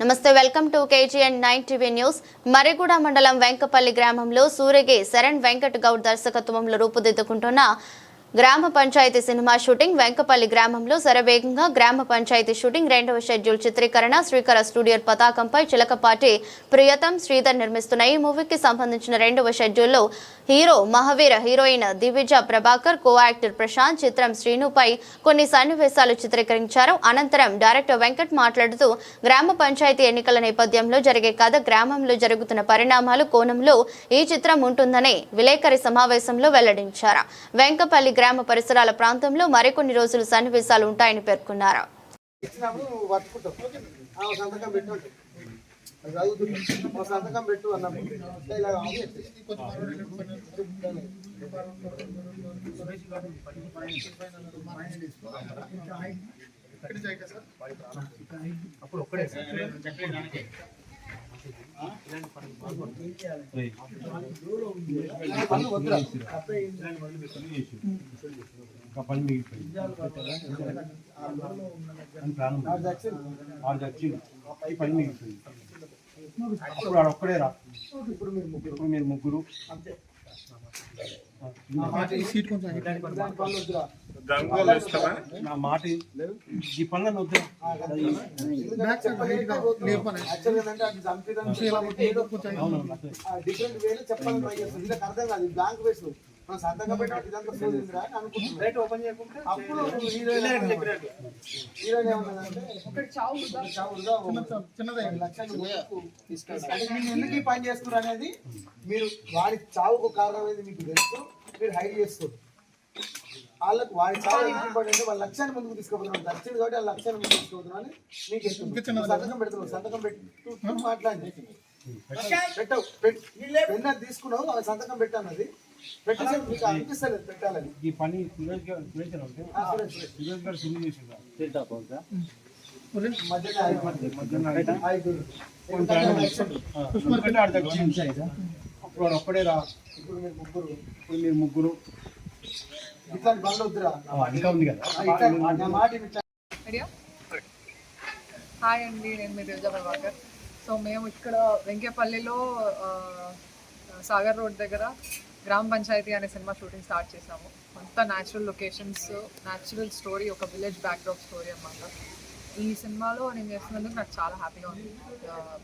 నమస్తే, welcome to KGN 9 TV news. Mariguda మండలం వెంకపల్లి గ్రామంలో సూరగే శరణ్ వెంకట్ గౌడ్ దర్శకత్వంలో రూపుదిద్దుకుంటున్న గ్రామ పంచాయతీ సినిమా షూటింగ్ వెంకపల్లి గ్రామంలో శరవేగంగా గ్రామ పంచాయతీ షూటింగ్ రెండవ షెడ్యూల్ చిత్రీకరణ శ్రీకర స్టూడియో పతాకంపై చిలకపాటి ప్రియతం శ్రీధర్ నిర్మిస్తున్న ఈ మూవీకి సంబంధించిన రెండవ షెడ్యూల్లో hero Mahaveera, heroine Divija Prabhakar, co actor Prashanth, చిత్రం శ్రీనుపై కొన్ని సన్నివేశాలు చిత్రీకరించారు. అనంతరం డైరెక్టర్ వెంకట్ మాట్లాడుతూ గ్రామ పంచాయతీ ఎన్నికల నేపథ్యంలో జరిగే కథ, గ్రామంలో జరుగుతున్న పరిణామాలు కోణంలో ఈ చిత్రం ఉంటుందని విలేకరి సమావేశంలో వెల్లడించారు. వెంకపల్లి గ్రామ పరిసరాల ప్రాంతంలో మరికొన్ని రోజులు సన్నివేశాలు ఉంటాయని పేర్కొన్నారు. మీరు ముగ్గురు నా మాట ఈ పనులను వద్దు. డిఫరెంట్ వేలు చెప్పాలని ట్రై చేస్తుంది. ఇలా అర్థం కాదు, బ్లాంక్ వేస్ మనం సంతకం పెట్టినట్టు ఇదంతా చూసిందిరా అని అనుకుంటున్నాం. ఓపెన్ చేయకుంటే అప్పుడు హీరోయిన్ ఏమన్నదంటే ఎందుకు పని చేస్తున్నారు అనేది మీరు వాడి చావుకు కారణం మీకు తెలుసు, మీరు హైడ్ చేస్తారు. వాళ్ళకు వాడి చావు ఇంపార్టెంట్, వాళ్ళ లక్ష్యాన్ని ముందుకు తీసుకుపోతున్నారు. నచ్చింది కాబట్టి వాళ్ళ లక్ష్యాన్ని ముందుకు తీసుకుపోతున్నాను అని మీకు సంతకం పెడుతున్నావు. సంతకం పెట్టు మాట్లాడి పెట్టవు, పెన్న తీసుకున్నావు, వాళ్ళ సంతకం పెట్టానది పెట్టేసి మీకు అనిపిస్తలేదు పెట్టాలని. ఈ పని అప్పుడు ఒక్కడే రా. ఇప్పుడు మీరు ముగ్గురు ఇట్లాంటి బండ్లు వద్దురా. ఇంకా ఉంది కదా మాట. హాయ్ అండి, నేను మీ దివిజ ప్రభాకర్. సో మేము ఇక్కడ వెంకేపల్లిలో సాగర్ రోడ్ దగ్గర గ్రామ పంచాయతీ అనే సినిమా షూటింగ్ స్టార్ట్ చేసాము. అంతా న్యాచురల్ లొకేషన్స్, న్యాచురల్ స్టోరీ, ఒక విలేజ్ బ్యాక్డ్రాప్ స్టోరీ అన్నమాట. ఈ సినిమాలో నేను చేస్తున్నందుకు నాకు చాలా హ్యాపీగా ఉంది.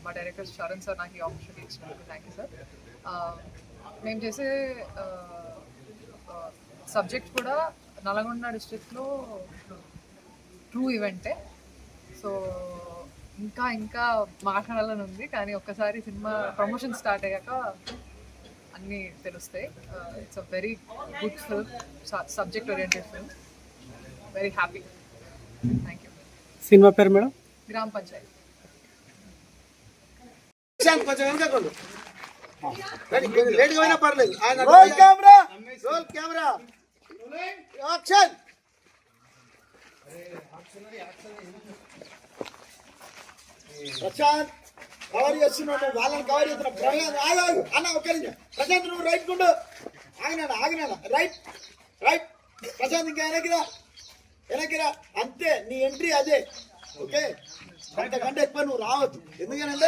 మా డైరెక్టర్ చరణ్ సార్ నాకు ఈ ఆపర్చునిటీ ఇచ్చినందుకు థ్యాంక్ యూ సార్. మేము చేసే సబ్జెక్ట్ కూడా నల్గొండ డిస్ట్రిక్ట్లో ట్రూ ఈవెంటే. సో ఇంకా ఇంకా మాట్లాడాలని ఉంది, కానీ ఒక్కసారి సినిమా ప్రమోషన్ స్టార్ట్ అయ్యాక అన్నీ తెలుస్తాయి. It's a very good film, subject oriented film. Very happy. Thank you. Cinema పేరు మేడం? గ్రామ పంచాయతీ. ప్రశాంత్ కవర్ చేస్తున్నాడు, వాళ్ళని కవర్ చేస్తున్నాడు. అన్న ఒక ప్రశాంత్ నువ్వు రైట్ కుండు, ఆగినాడా రైట్ రైట్. ప్రశాంత్ ఇంకా వెనక్కిరా అంతే, నీ ఎంట్రీ అదే. ఓకే, అంతకంటే ఎక్కువ నువ్వు రావద్దు, ఎందుకంటే